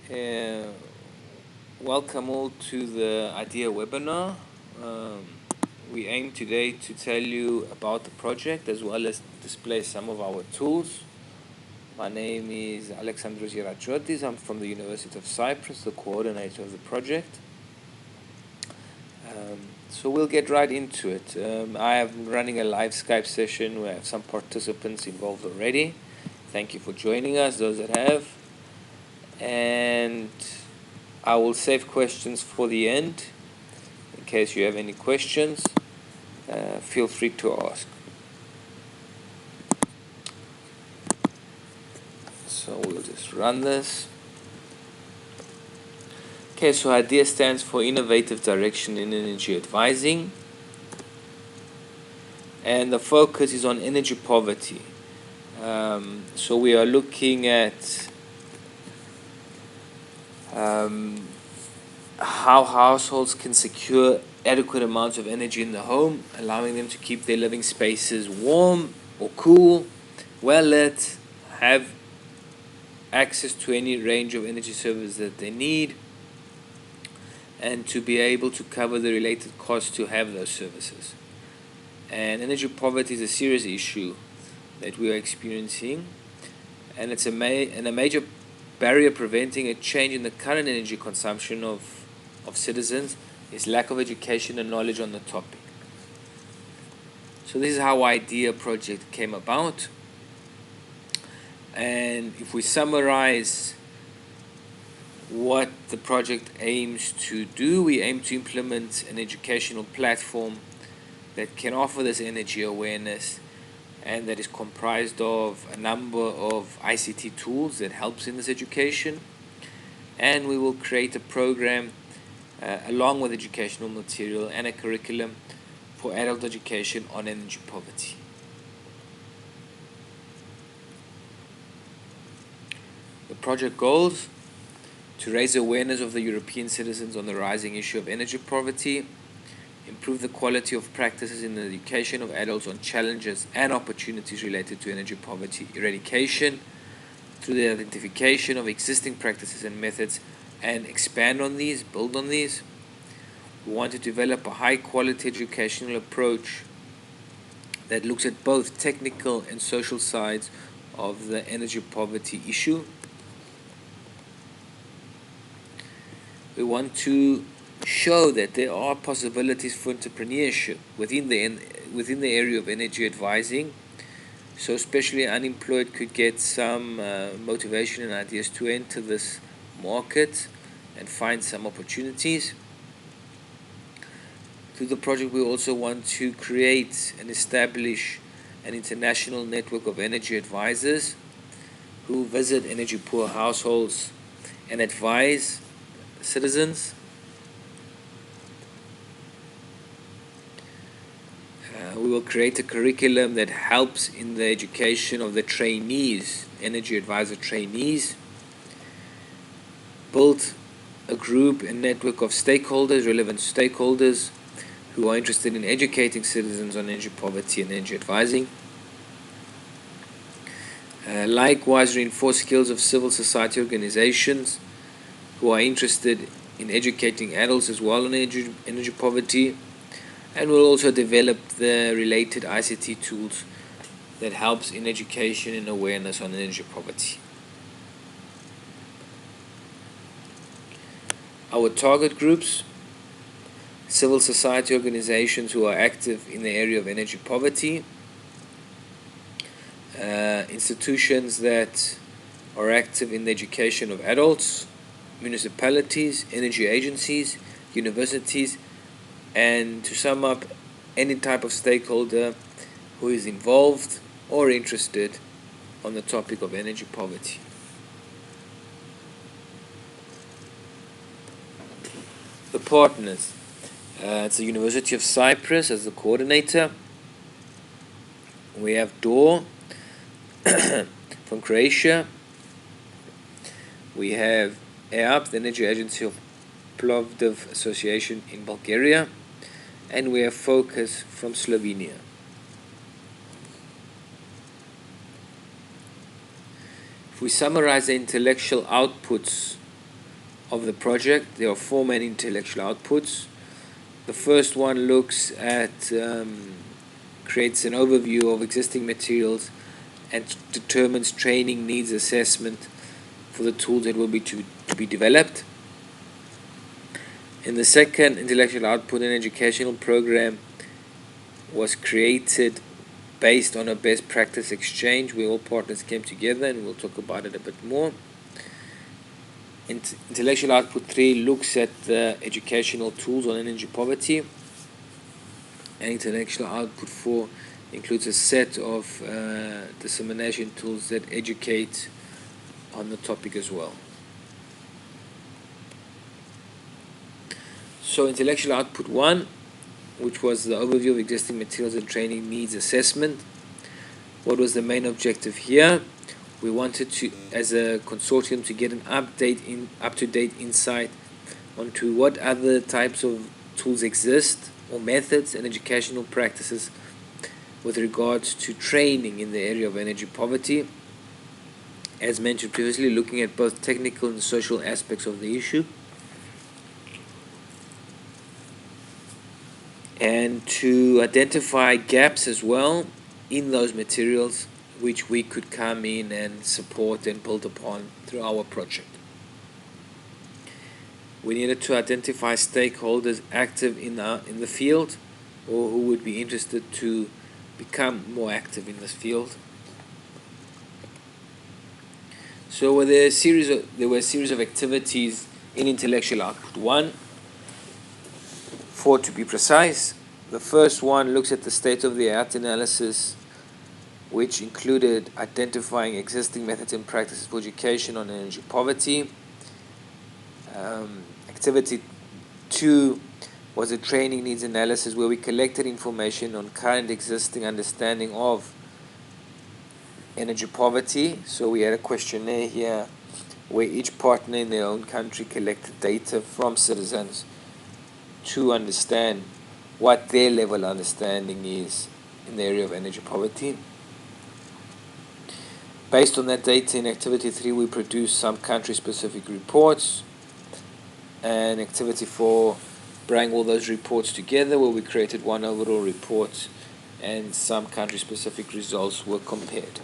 Uh, Welcome all to the IDEA webinar. Um, we aim today to tell you about the project as well as display some of our tools. My name is Alexandros Gerachotis. I'm from the University of Cyprus, the coordinator of the project. So we'll get right into it. I am running a live Skype session. We have some participants involved already. Thank you for joining us, those that have. And I will save questions for the end. In case you have any questions, feel free to ask. So we'll just run this. Okay, so IDEA stands for Innovative Direction in Energy Advising. And the focus is on energy poverty. So we are looking at how households can secure adequate amounts of energy in the home, allowing them to keep their living spaces warm or cool, well lit, have access to any range of energy services that they need, and to be able to cover the related costs to have those services. And energy poverty is a serious issue that we are experiencing, and it's a major barrier preventing a change in the current energy consumption of citizens is lack of education and knowledge on the topic. So this is how IDEA project came about. And if we summarize what the project aims to do, we aim to implement an educational platform that can offer this energy awareness and that is comprised of a number of ICT tools that helps in this education. And we will create a program along with educational material and a curriculum for adult education on energy poverty. The project goals: to raise awareness of the European citizens on the rising issue of energy poverty, improve the quality of practices in the education of adults on challenges and opportunities related to energy poverty eradication through the identification of existing practices and methods and expand on these, build on these. We want to develop a high-quality educational approach that looks at both technical and social sides of the energy poverty issue. We want to show that there are possibilities for entrepreneurship within the area of energy advising. So especially unemployed could get some motivation and ideas to enter this market and find some opportunities. Through the project, we also want to create and establish an international network of energy advisors who visit energy poor households and advise citizens. We will create a curriculum that helps in the education of the trainees, energy advisor trainees. Build a group and network of stakeholders, relevant stakeholders, who are interested in educating citizens on energy poverty and energy advising. Likewise, reinforce skills of civil society organizations who are interested in educating adults as well on energy poverty. And we'll also develop the related ICT tools that helps in education and awareness on energy poverty. Our target groups: civil society organizations who are active in the area of energy poverty, institutions that are active in the education of adults, municipalities, energy agencies, universities, and to sum up, any type of stakeholder who is involved or interested on the topic of energy poverty. The partners: it's the University of Cyprus as the coordinator. We have DOR from Croatia. We have EAP, the Energy Agency of Plovdiv Association in Bulgaria. And we have Focus from Slovenia. If we summarize the intellectual outputs of the project. There are 4 main intellectual outputs. The first one looks at creates an overview of existing materials and determines training needs assessment for the tools that will be to be developed. In the second intellectual output, an educational program was created based on a best practice exchange where all partners came together, and we'll talk about it a bit more. Intellectual output 3 looks at the educational tools on energy poverty, and intellectual output 4 includes a set of dissemination tools that educate on the topic as well. So intellectual output 1, which was the overview of existing materials and training needs assessment. What was the main objective here? We wanted to, as a consortium, to get an up-to-date insight onto what other types of tools exist or methods and educational practices with regards to training in the area of energy poverty. As mentioned previously, looking at both technical and social aspects of the issue, and to identify gaps as well in those materials which we could come in and support and build upon through our project. We needed to identify stakeholders active in the field, or who would be interested to become more active in this field. So there were a series of activities in intellectual output 1, 4 to be precise. The first one looks at the state-of-the-art analysis, which included identifying existing methods and practices for education on energy poverty. Activity 2 was a training needs analysis, where we collected information on current existing understanding of energy poverty. So we had a questionnaire here where each partner in their own country collected data from citizens to understand what their level of understanding is in the area of energy poverty. Based on that data, in Activity 3, we produced some country-specific reports, and Activity 4 brought all those reports together, where we created one overall report and some country-specific results were compared.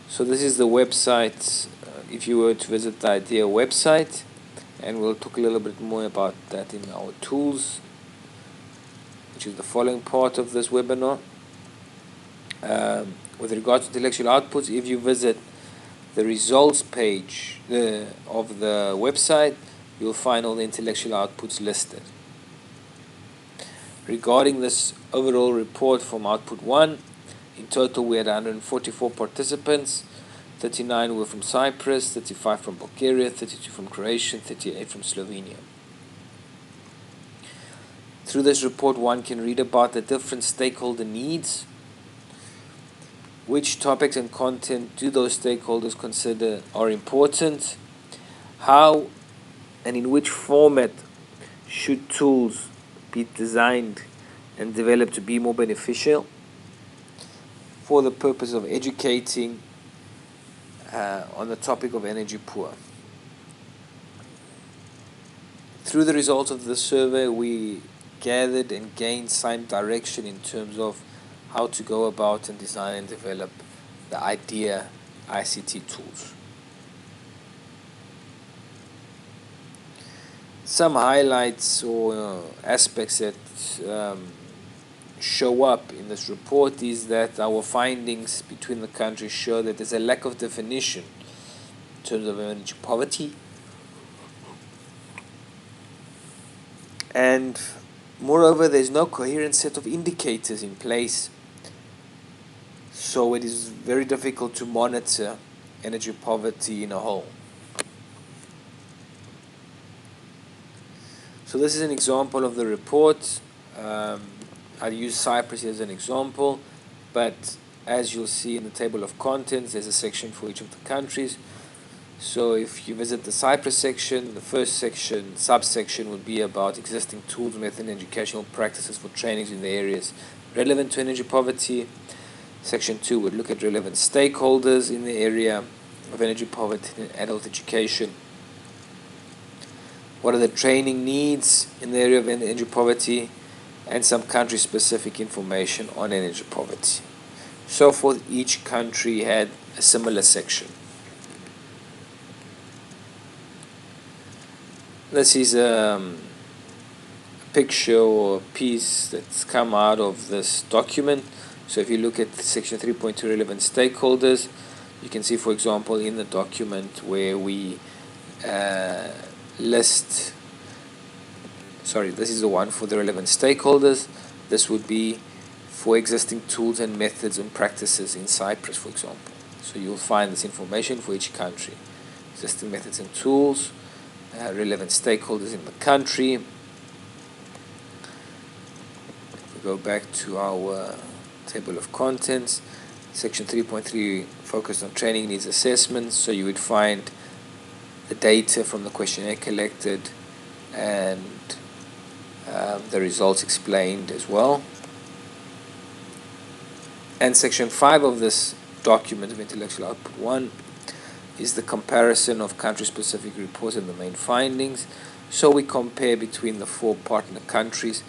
So this is the website, if you were to visit the IDEA website, and we'll talk a little bit more about that in our tools, which is the following part of this webinar. With regards to intellectual outputs, if you visit the results page of the website, you'll find all the intellectual outputs listed. Regarding this overall report from output 1, in total we had 144 participants. 39 were from Cyprus, 35 from Bulgaria, 32 from Croatia, 38 from Slovenia. Through this report, one can read about the different stakeholder needs. Which topics and content do those stakeholders consider are important? How and in which format should tools be designed and developed to be more beneficial for the purpose of educating on the topic of energy poor? Through the results of the survey, we gathered and gained some direction in terms of how to go about and design and develop the IDEA ICT tools. Some highlights or aspects that show up in this report is that our findings between the countries show that there's a lack of definition in terms of energy poverty, and moreover there's no coherent set of indicators in place, so it is very difficult to monitor energy poverty in a whole. So this is an example of the report. I'll use Cyprus as an example, but as you'll see in the table of contents, there's a section for each of the countries. So if you visit the Cyprus section, the first section, subsection, would be about existing tools, methods, and educational practices for trainings in the areas relevant to energy poverty. Section 2 would look at relevant stakeholders in the area of energy poverty in adult education. What are the training needs in the area of energy poverty, and some country-specific information on energy poverty. So forth, each country had a similar section. This is a picture or a piece that's come out of this document. So if you look at section 3.2 relevant stakeholders, you can see, for example, in the document where we this is the one for the relevant stakeholders. This would be for existing tools and methods and practices in Cyprus, for example. So you'll find this information for each country. Existing methods and tools, relevant stakeholders in the country. If we go back to our table of contents, section 3.3 focused on training needs assessments. So you would find the data from the questionnaire collected and the results explained as well. And section 5 of this document of intellectual output 1 is the comparison of country-specific reports and the main findings. So we compare between the 4 partner countries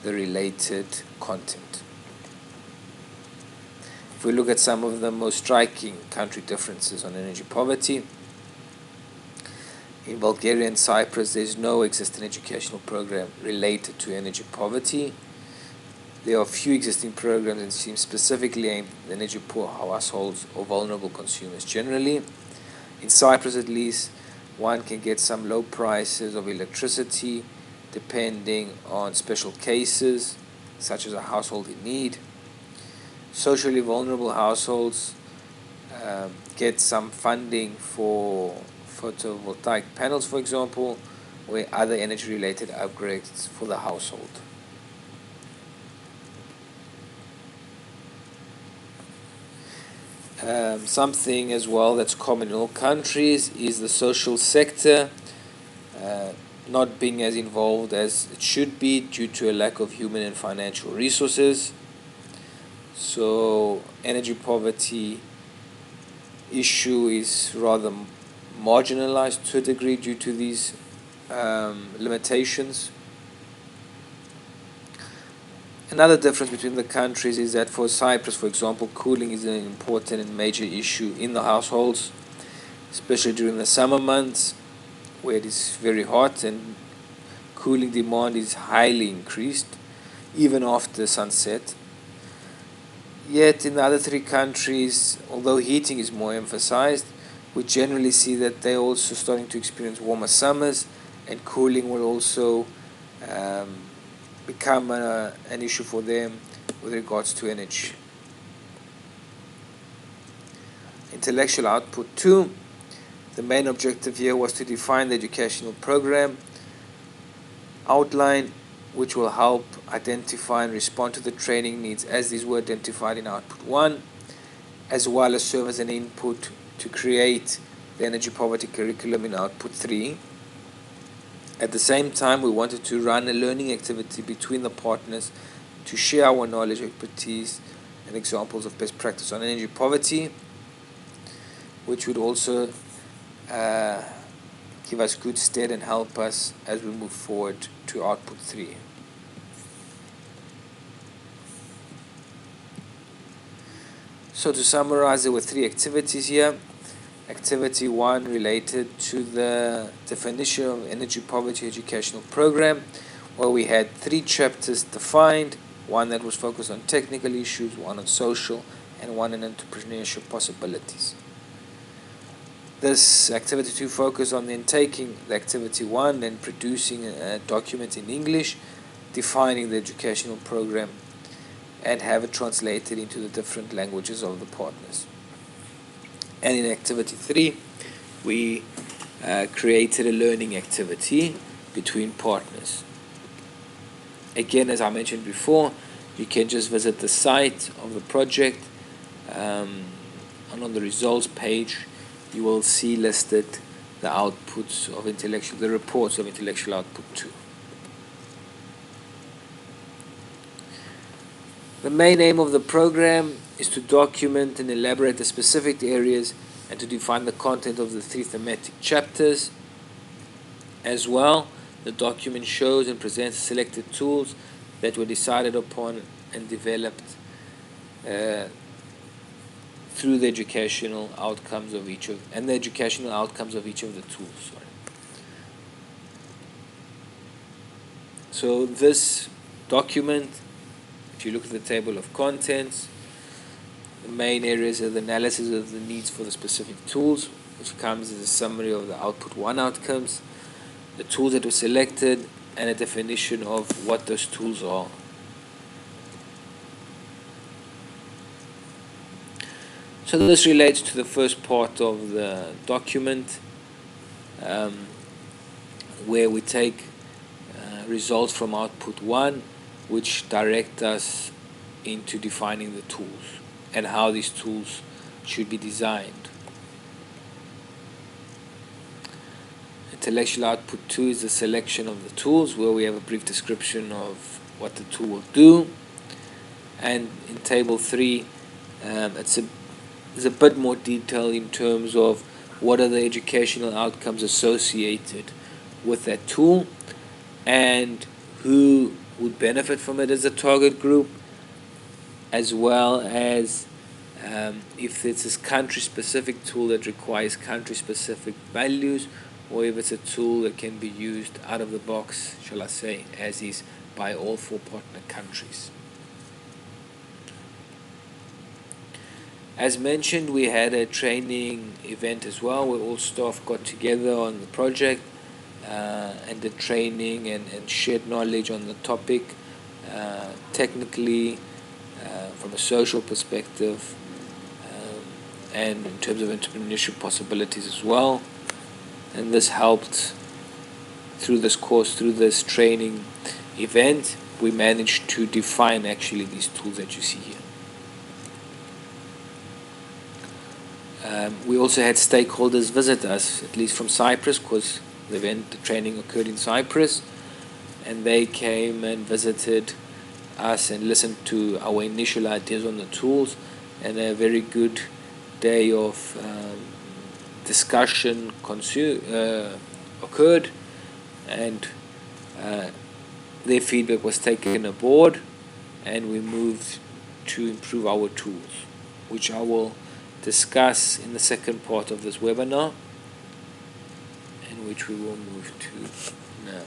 the related content. If we look at some of the most striking country differences on energy poverty, in Bulgaria and Cyprus, there is no existing educational program related to energy poverty. There are few existing programs that seem specifically aimed at energy poor households or vulnerable consumers generally. In Cyprus, at least, one can get some low prices of electricity depending on special cases, such as a household in need. Socially vulnerable households get some funding for photovoltaic panels, for example, or other energy-related upgrades for the household. Something as well that's common in all countries is the social sector not being as involved as it should be due to a lack of human and financial resources. So energy poverty issue is rather marginalized to a degree due to these limitations. Another difference between the countries is that for Cyprus, for example, cooling is an important and major issue in the households, especially during the summer months where it is very hot and cooling demand is highly increased even after sunset. Yet in the other 3 countries, although heating is more emphasized, we generally see that they're also starting to experience warmer summers, and cooling will also become an issue for them with regards to energy. Intellectual output 2. The main objective here was to define the educational program outline, which will help identify and respond to the training needs as these were identified in output 1, as well as serve as an input to create the energy poverty curriculum in output 3. At the same time, we wanted to run a learning activity between the partners to share our knowledge, expertise, and examples of best practice on energy poverty, which would also give us good stead and help us as we move forward to output 3. So to summarize, there were 3 activities here. Activity 1 related to the definition of energy poverty educational program, where we had 3 chapters defined, one that was focused on technical issues, one on social, and one on entrepreneurship possibilities. This activity 2 focused on then taking the activity 1 and producing a document in English, defining the educational program, and have it translated into the different languages of the partners. And in activity 3, we created a learning activity between partners. Again, as I mentioned before, you can just visit the site of the project, and on the results page, you will see listed the outputs of the reports of intellectual output 2. The main aim of the program is to document and elaborate the specific areas and to define the content of the 3 thematic chapters. As well, the document shows and presents selected tools that were decided upon and developed through the educational outcomes of each of the tools. So this document, if you look at the table of contents, the main areas are the analysis of the needs for the specific tools, which comes as a summary of the output 1 outcomes, the tools that were selected, and a definition of what those tools are. So this relates to the first part of the document, where we take results from output 1, which direct us into defining the tools and how these tools should be designed. Intellectual output 2 is the selection of the tools, where we have a brief description of what the tool will do. And in table 3, there's a bit more detail in terms of what are the educational outcomes associated with that tool and who would benefit from it as a target group, as well as if it's a country-specific tool that requires country-specific values, or if it's a tool that can be used out of the box, shall I say, as is by all 4 partner countries. As mentioned, we had a training event as well, where all staff got together on the project and did training and shared knowledge on the topic, technically, from a social perspective, and in terms of entrepreneurship possibilities as well. And this helped through this course, through this training event, we managed to define actually these tools that you see here. We also had stakeholders visit us, at least from Cyprus, because the training occurred in Cyprus, and they came and visited us and listened to our initial ideas on the tools, and a very good day of discussion occurred, and their feedback was taken aboard, and we moved to improve our tools, which I will discuss in the second part of this webinar, and which we will move to now.